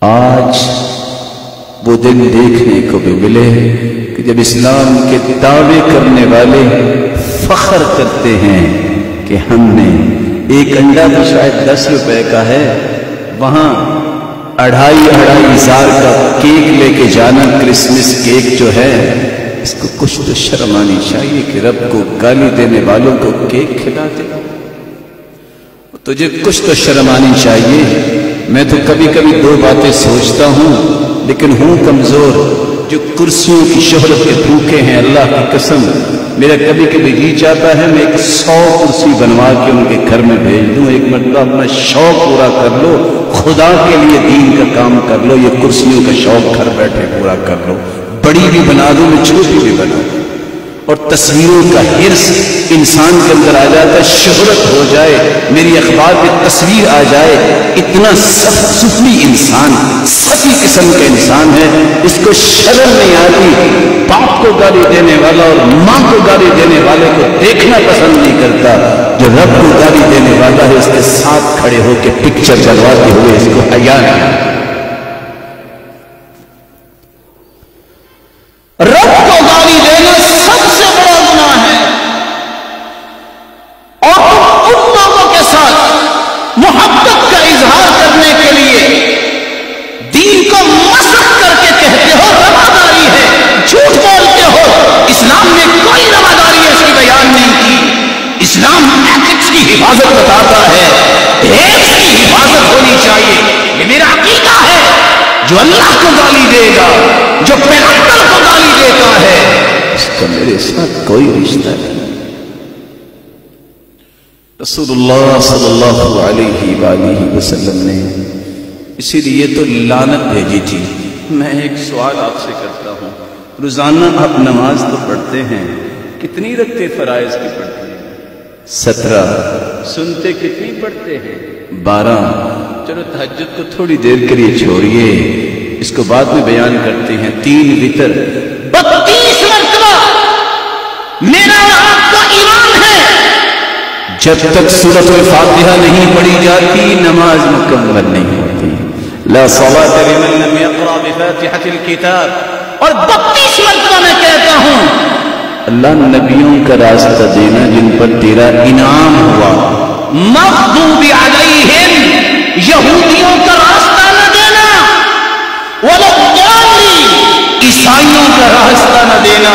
آج وہ دن دیکھنے کو بھی ملے کہ جب اسلام کے دعوے کرنے والے فخر کرتے ہیں کہ ہم نے ایک انڈا تو شاید 10 روپے کا ہے، وہاں 2,500 کا کیک لے کے جانا، کرسمس کیک جو ہے، اس کو کچھ تو شرم آنی چاہیے کہ رب کو گالی دینے والوں کو کیک کھلا دے۔ تجھے کچھ تو شرم آنی چاہیے۔ میں تو کبھی کبھی 2 باتیں سوچتا ہوں، لیکن ہوں کمزور۔ جو کرسیوں کی شہرت کے بھوکے ہیں، اللہ کی قسم میرا کبھی کبھی جی چاہتا ہے میں 100 کرسی بنوا کے ان کے گھر میں بھیج دوں۔ ایک مرتبہ اپنا شوق پورا کر لو، خدا کے لیے دین کا کام کر لو، یہ کرسیوں کا شوق گھر بیٹھے پورا کر لو۔ بڑی بھی بنا دوں، میں چھوٹی بھی بنا دوں، اور تصویروں کا حرص انسان کے اندر آ جاتا ہے، شہرت ہو جائے، میری اخبار پہ تصویر آ جائے۔ اتنا سفلی انسان، سفی قسم کا انسان ہے، اس کو شرم نہیں آتی۔ باپ کو گالی دینے والا اور ماں کو گالی دینے والے کو دیکھنا پسند نہیں کرتا۔ جو رب کو گالی دینے والا ہے اس کے ساتھ کھڑے ہو کے پکچر چلواتے ہوئے اس کو حیا نہیں۔ رب کو گالی دینا سب سے بڑا گناہ ہے، اور تم ان لوگوں کے ساتھ محبت کا اظہار کرنے کے لیے دین کو مسخ کر کے کہتے ہو رواداری ہے، جھوٹ بولتے ہو۔ اسلام نے کوئی رواداری ایسی بیان نہیں کی۔ اسلام ایتھکس کی حفاظت بتاتا ہے، ایتھکس کی حفاظت ہونی چاہیے۔ یہ میرا عقیدہ ہے۔ جو اللہ کو گالی دے گا، جو پیغمبر کو گالی دیتا ہے، اس کا میرے ساتھ کوئی رشتہ نہیں۔ رسول اللہ صلی اللہ علیہ وآلہ وسلم نے اسی لیے تو لعنت بھیجی تھی۔ میں ایک سوال آپ سے کرتا ہوں، روزانہ آپ نماز تو پڑھتے ہیں، کتنی رکعتیں فرائض کی پڑھتے ہیں؟ 17۔ سنتے کتنی پڑھتے ہیں؟ 12۔ چلو تہجد کو تھوڑی دیر کے لیے چھوڑیے، اس کو بعد میں بیان کرتے ہیں۔ 3 وتر 32 مرتبہ میرا اور آپ کا ایمان ہے، جب تک سورۃ الفاتحہ نہیں پڑھی جاتی نماز مکمل نہیں ہوتی۔ لا صلاۃ لمن لم يقرأ بفاتحة الكتاب۔ اور 32 مرتبہ میں کہتا ہوں اللہ نبیوں کا راستہ دینا جن پر تیرا انعام ہوا، مغضوب علیہم یہودیوں کا راستہ نہ دینا، ولا الضالین عیسائیوں کا راستہ نہ دینا۔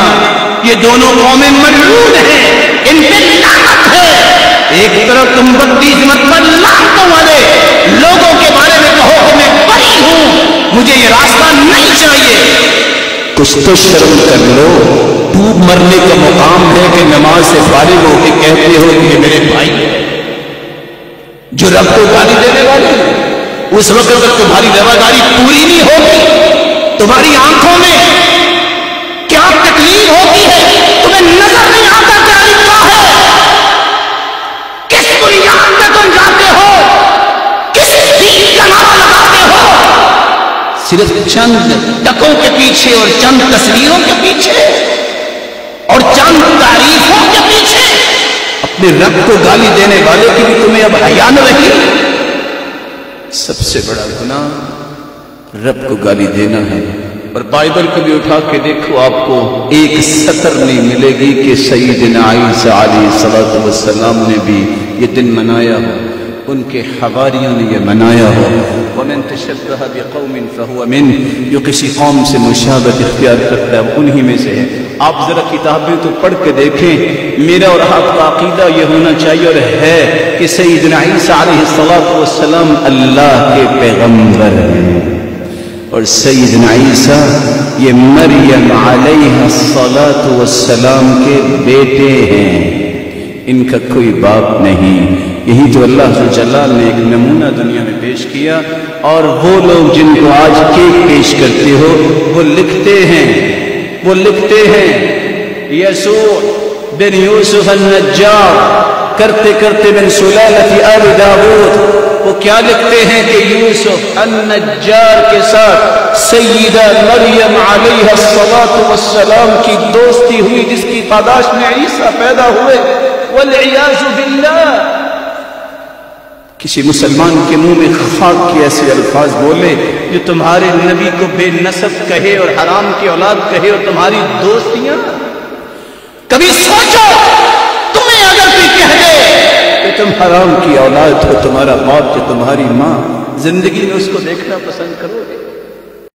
یہ دونوں قومیں ملعون ہیں، ان پہ لعنت ہے۔ ایک طرف تم 32 مرتبہ لعنتوں والے لوگوں کے بارے میں کہو کہ میں بری ہوں، مجھے یہ راستہ نہیں چاہیے۔ کچھ تو شرم کر لو۔ ڈوب مرنے کا مقام ہے کہ نماز سے فارغ ہو کے کہتے ہو کہ میرے بھائی جو رب کو گالی دینے والے ہیں، اس وقت تک تمہاری رواداری پوری نہیں ہوگی۔ تمہاری آنکھوں میں کیا تکلیف ہوتی ہے، تمہیں نظر نہیں آتا کیا لکھا ہے، کس بنیاد پہ تم جاتے ہو، کس دین کا نعرہ لگاتے ہو، صرف چند ٹکوں کے پیچھے اور چند تصویروں کے پیچھے اور چند تعریفوں کے پیچھے۔ اپنے رب کو گالی دینے والے کی بھی تمہیں اب حیا نہ رہی۔ سب سے بڑا گناہ رب کو گالی دینا ہے۔ اور بائبل کو بھی اٹھا کے دیکھو، آپ کو ایک سطر نہیں ملے گی کہ سیدنا عیسیٰ علیہ السلام نے بھی یہ دن منایا ہو، ان کے حواریوں نے یہ منایا ہو۔ وَمَن تَشَبَّهَ بِقَوْمٍ فَهُوَ مِنْهُ، جو کسی قوم سے مشابہت اختیار کرتا ہے وہ انہی میں سے ہے۔ آپ ذرا کتابیں تو پڑھ کے دیکھیں، میرا اور آپ کا عقیدہ یہ ہونا چاہیے اور ہے کہ سیدنا عیسیٰ علیہ السلام اللہ کے پیغمبر ہیں، اور سیدنا عیسیٰ یہ مریم علیہ السلام کے بیٹے ہیں، ان کا کوئی باپ نہیں۔ یہی تو اللہ جلال نے ایک نمونہ دنیا میں پیش کیا، اور وہ لوگ جن کو آج کیک پیش کرتے ہو وہ لکھتے ہیں یسوع بن یوسف النجار کرتے کرتے من سلالت آل داود۔ وہ کیا لکھتے ہیں کہ یوسف النجار کے ساتھ سیدہ مریم علیہ السلام کی دوستی ہوئی، جس کی پاداش میں عیسیٰ پیدا ہوئے، والعیاذ باللہ۔ کسی مسلمان کے منہ میں خاک کے ایسے الفاظ بولے جو تمہارے نبی کو بے نسب کہے اور حرام کی اولاد کہے اور تمہاری دوستیاں. کبھی سوچو تمہیں اگر کوئی کہہ دے کہ تم حرام کی اولاد ہو، تمہارا باپ یا تمہاری ماں، زندگی میں اس کو دیکھنا پسند کرو گے؟